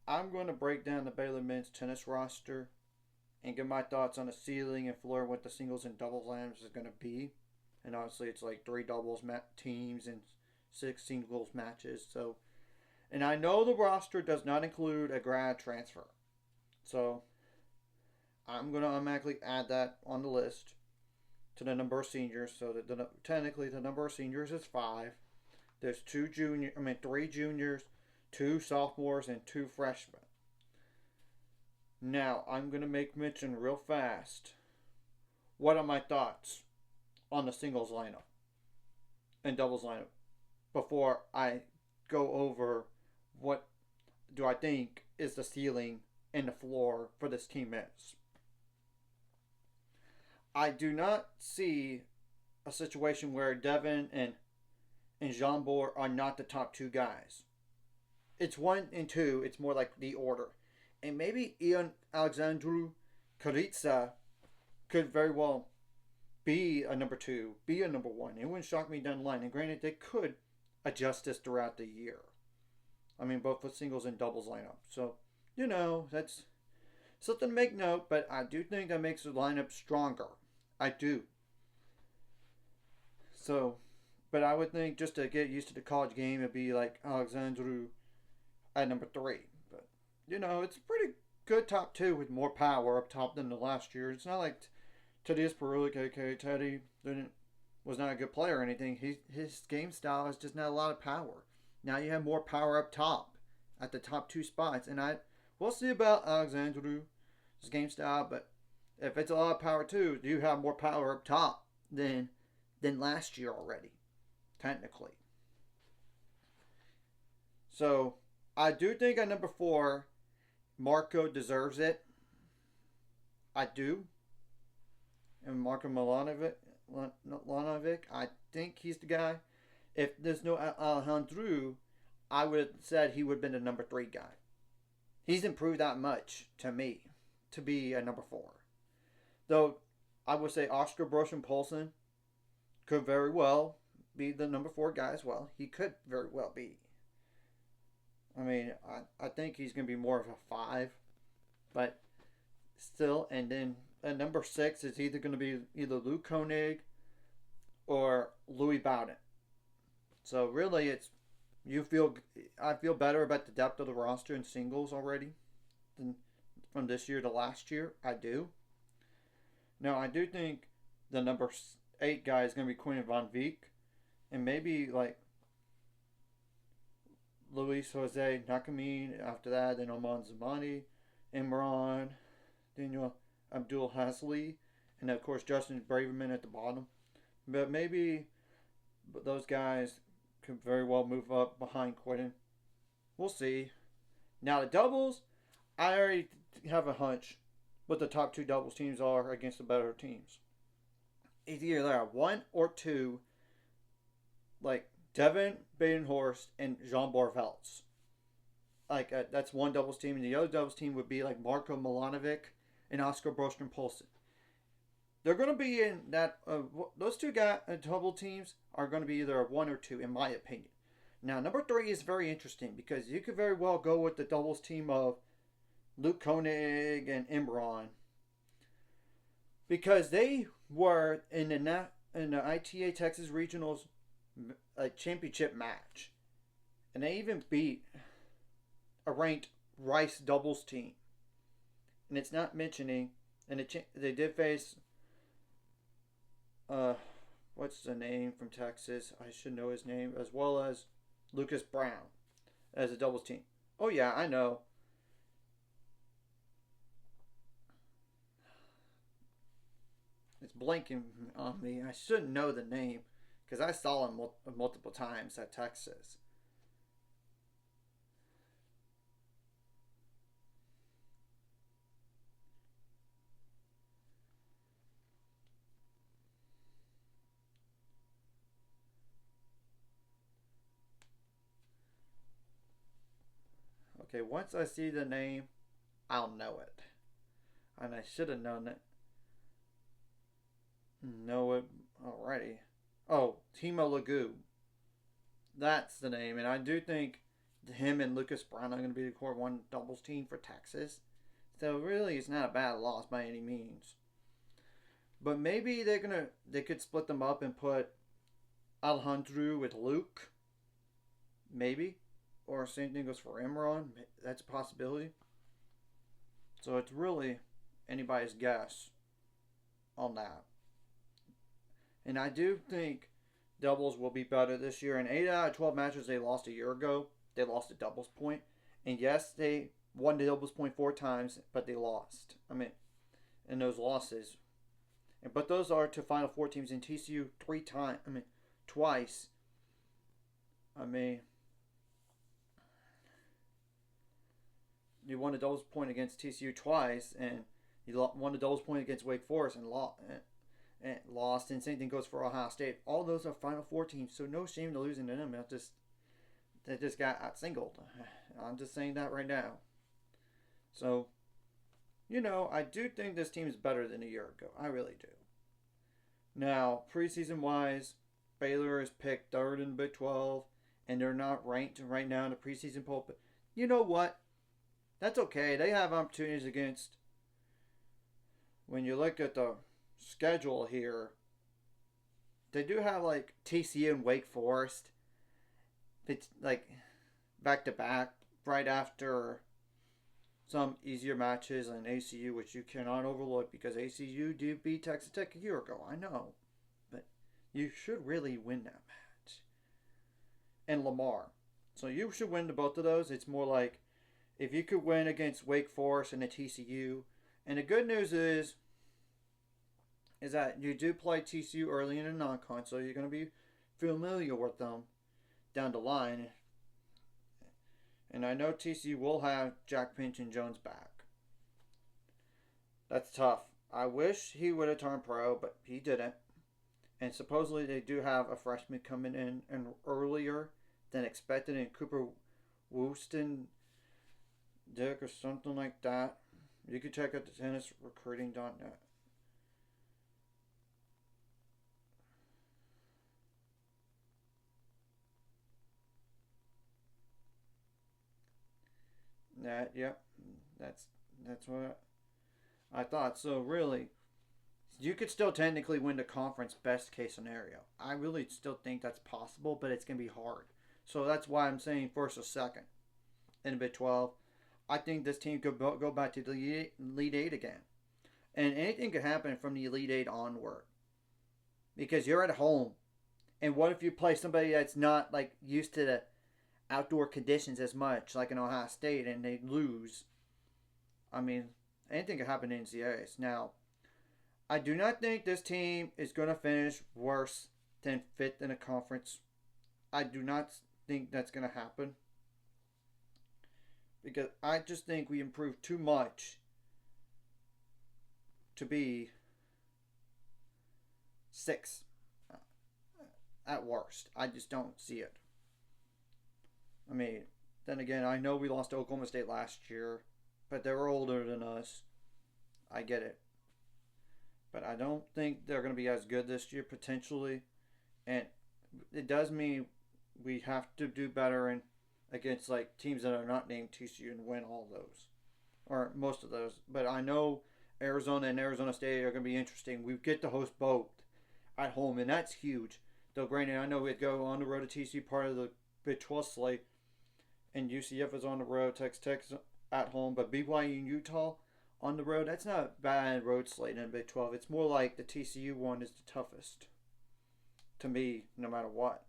I'm going to break down the Baylor men's tennis roster and give my thoughts on the ceiling and floor, what the singles and doubles lineups is going to be. And obviously, it's like three doubles teams and six singles matches. So, and I know the roster does not include a grad transfer. So, I'm going to automatically add that on the list to the number of seniors. So that technically the number of seniors is five. There's three juniors, two sophomores, and two freshmen. Now I'm gonna make mention real fast. What are my thoughts on the singles lineup and doubles lineup before I go over what do I think is the ceiling and the floor for this team is. I do not see a situation where Devin and Jean Boer are not the top two guys. It's one and two. It's more like the order. And maybe Ian Alexandru Karitsa could very well be a number two, be a number one. It wouldn't shock me down the line. And granted, they could adjust this throughout the year. I mean, both with singles and doubles lineup. So, that's something to make note, but I do think that makes the lineup stronger. I do. So, but I would think just to get used to the college game, it'd be like Alexandru at number three. But, it's a pretty good top two with more power up top than the last year. It's not like Teddy Esperulik, aka Teddy, was not a good player or anything. His game style has just not a lot of power. Now you have more power up top at the top two spots. And we'll see about Alexandru's game style, but if it's a lot of power too, you have more power up top than last year already, technically. So I do think at number four, Marco deserves it. I do. And Marco Milanovic, I think he's the guy. If there's no Alejandro, I would have said he would have been the number three guy. He's improved that much to me to be a number four. Though I would say Oscar Broschen Polson could very well be the number four guy as well. He could very well be. I mean, I think he's going to be more of a five. But still, and then at number six is either going to be either Luke Koenig or Louis Bowden. So really, I feel better about the depth of the roster in singles already than from this year to last year. I do. Now, I do think the number 8 guy is going to be Quinn Van Veek. And maybe like Luis Jose Nakamine after that. Then Oman Zamani, Imran, Daniel Abdul Hasley. And of course, Justin Braverman at the bottom. But maybe those guys could very well move up behind Quinn. We'll see. Now, the doubles, I already have a hunch what the top two doubles teams are against the better teams. It's either there are one or two, like Devin Badenhorst and Jean Borvelts. Like that's one doubles team, and the other doubles team would be like Marko Milanovic and Oscar Broström Polson. They're going to be in that. Those two double teams are going to be either a one or two, in my opinion. Now, number 3 is very interesting because you could very well go with the doubles team of Luke Koenig and Imran, because they were in the ITA Texas Regionals championship match, and they even beat a ranked Rice doubles team. And it's not mentioning, and they did face what's the name from Texas? I should know his name, as well as Lucas Brown as a doubles team. Oh yeah, I know. It's blanking on me. I should know the name because I saw him multiple times at Texas. Okay, once I see the name, I'll know it. And I should have known it. Know it already. Oh, Timo Lagu. That's the name. And I do think him and Lucas Brown are going to be the core one doubles team for Texas. So really, it's not a bad loss by any means. But maybe they could split them up and put Alejandro with Luke. Maybe. Or same thing goes for Imran. That's a possibility. So it's really anybody's guess on that. And I do think doubles will be better this year. In 8 out of 12 matches they lost a year ago, they lost a doubles point. And yes, they won the doubles point 4 times, but they lost. I mean, in those losses. But those are to Final Four teams in TCU 3 times. I mean, twice. I mean, you won a doubles point against TCU twice, and you won a doubles point against Wake Forest and lost. And same thing goes for Ohio State. All those are Final Four teams, so no shame to losing to them. They just got out-singled. I'm just saying that right now. So, I do think this team is better than a year ago. I really do. Now, preseason-wise, Baylor is picked 3rd in the Big 12, and they're not ranked right now in the preseason poll. But you know what? That's okay. They have opportunities against, when you look at the schedule here, they do have like TCU and Wake Forest. It's like back-to-back right after some easier matches in ACU, which you cannot overlook because ACU did beat Texas Tech a year ago. I know. But you should really win that match. And Lamar. So you should win to both of those. It's more like if you could win against Wake Forest and the TCU. And the good news is that you do play TCU early in the non-con, so you're going to be familiar with them down the line. And I know TCU will have Jack Pinch and Jones back. That's tough. I wish he would have turned pro, but he didn't. And supposedly they do have a freshman coming in and earlier than expected in Cooper Wooston Dick or something like that. You can check out the tennisrecruiting.net. Yep, that's what I thought. So really, you could still technically win the conference best case scenario. I really still think that's possible, but it's gonna be hard. So that's why I'm saying first or second in the Big 12. I think this team could go back to the Elite Eight again, and anything could happen from the Elite Eight onward because you're at home. And what if you play somebody that's not like used to the outdoor conditions as much, like in Ohio State, and they lose? I mean, anything could happen in NCAAs. Now, I do not think this team is going to finish worse than 5th in a conference. I do not think that's going to happen. Because I just think we improved too much to be 6 at worst. I just don't see it. I mean, then again, I know we lost to Oklahoma State last year, but they were older than us. I get it. But I don't think they're going to be as good this year, potentially. And it does mean we have to do better against like teams that are not named TCU and win all those. Or most of those. But I know Arizona and Arizona State are going to be interesting. We get to host both at home, and that's huge. Though, granted, I know we'd go on the road to TCU, part of the Big 12 slate, and UCF is on the road, Texas Tech at home, but BYU and Utah on the road, that's not a bad road slate in the Big 12. It's more like the TCU one is the toughest to me, no matter what.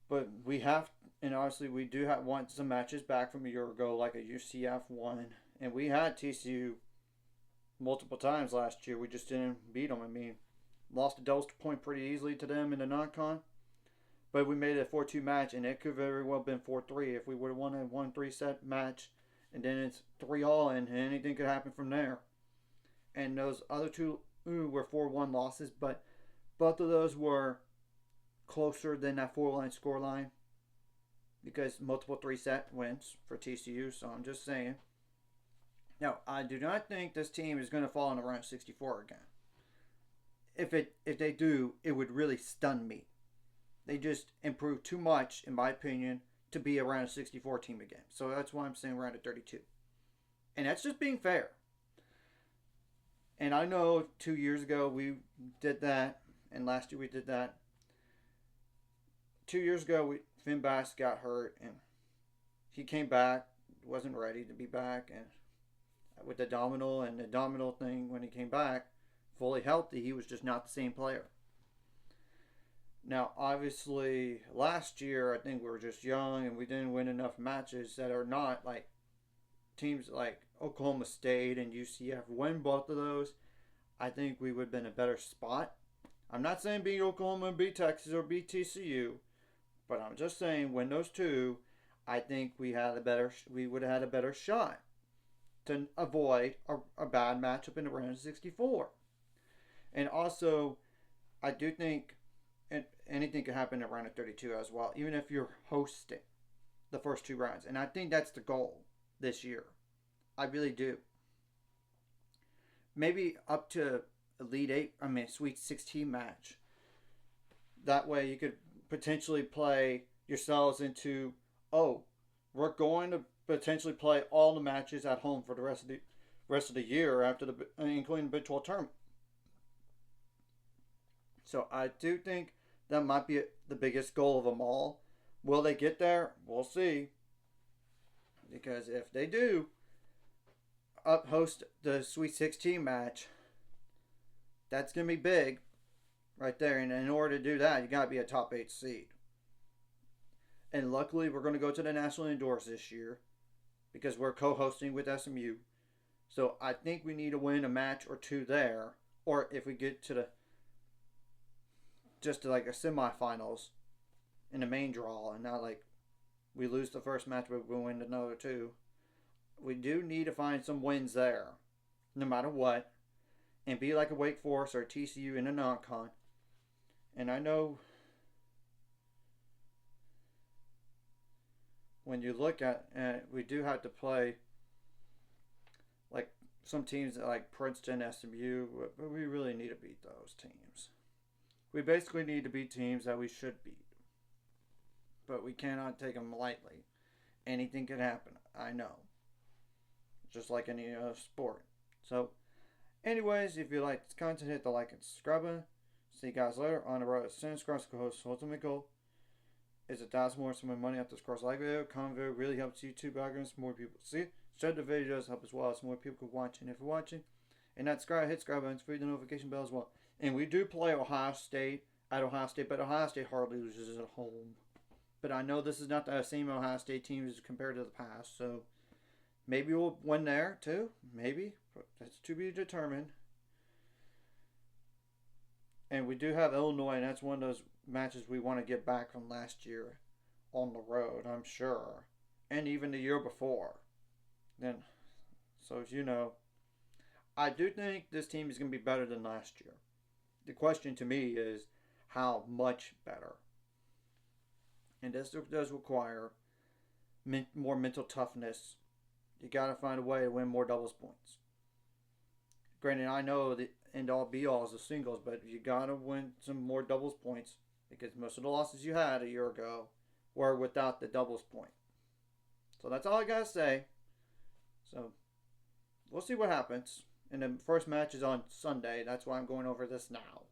But we have, and obviously we do want some matches back from a year ago, like a UCF one, and we had TCU multiple times last year. We just didn't beat them. I mean, lost a doubles point pretty easily to them in the non-con. But we made it a 4-2 match, and it could very well have been 4-3 if we would have won a 1-3 set match. And then it's 3-all, and anything could happen from there. And those other two were 4-1 losses, but both of those were closer than that 4-line score line because multiple 3-set wins for TCU, so I'm just saying. Now, I do not think this team is going to fall in around 64 again. If they do, it would really stun me. They just improved too much, in my opinion, to be around a 64 team again. So that's why I'm saying around a 32. And that's just being fair. And I know 2 years ago we did that, and last year we did that. 2 years ago, Finn Bass got hurt, and he came back, wasn't ready to be back, and with the abdominal thing, when he came back, fully healthy, he was just not the same player. Now, obviously, last year, I think we were just young, and we didn't win enough matches that are not like teams like Oklahoma State and UCF. Win both of those, I think we would have been in a better spot. I'm not saying beat Oklahoma and beat Texas or beat TCU, but I'm just saying win those two, I think we would have had a better shot to avoid a bad matchup in the round of 64. And also, I do think anything could happen in round of 32 as well, even if you're hosting the first two rounds. And I think that's the goal this year. I really do. Maybe up to Sweet 16 match. That way you could potentially play yourselves into, we're going to potentially play all the matches at home for the rest of the year after including the Big 12 tournament. So I do think that might be the biggest goal of them all. Will they get there? We'll see. Because if they do host the Sweet 16 match, that's going to be big right there. And in order to do that, you got to be a top 8 seed. And luckily, we're going to go to the National Indoors this year because we're co-hosting with SMU. So I think we need to win a match or two there. Or if we get to like a semifinals in the main draw, and not like we lose the first match but we win another two. We do need to find some wins there, no matter what, and be like a Wake Forest or a TCU in a non-con. And I know when you look at we do have to play like some teams like Princeton, SMU, but we really need to beat those teams. We basically need to beat teams that we should beat. But we cannot take them lightly. Anything can happen. I know. Just like any other sport. So, anyways, if you like this content, hit the like and subscribe button. See you guys later on the road to Sense Cross co-host ultimate goal is 1,000 more some money after this cross like video. Comment video really helps YouTube algorithms, more people see it. Share the video does help as well, so more people can watch. And if you're watching and not subscribe, hit subscribe button, free the notification bell as well. And we do play Ohio State at Ohio State, but Ohio State hardly loses at home. But I know this is not the same Ohio State team as compared to the past, so maybe we'll win there too. Maybe. That's to be determined. And we do have Illinois, and that's one of those matches we want to get back from last year on the road, I'm sure. And even the year before. Then, so as you know, I do think this team is going to be better than last year. The question to me is how much better. And this does require more mental toughness. You got to find a way to win more doubles points. Granted, I know the end all be all is the singles, but you got to win some more doubles points because most of the losses you had a year ago were without the doubles point. So that's all I got to say. So we'll see what happens. And the first match is on Sunday. That's why I'm going over this now.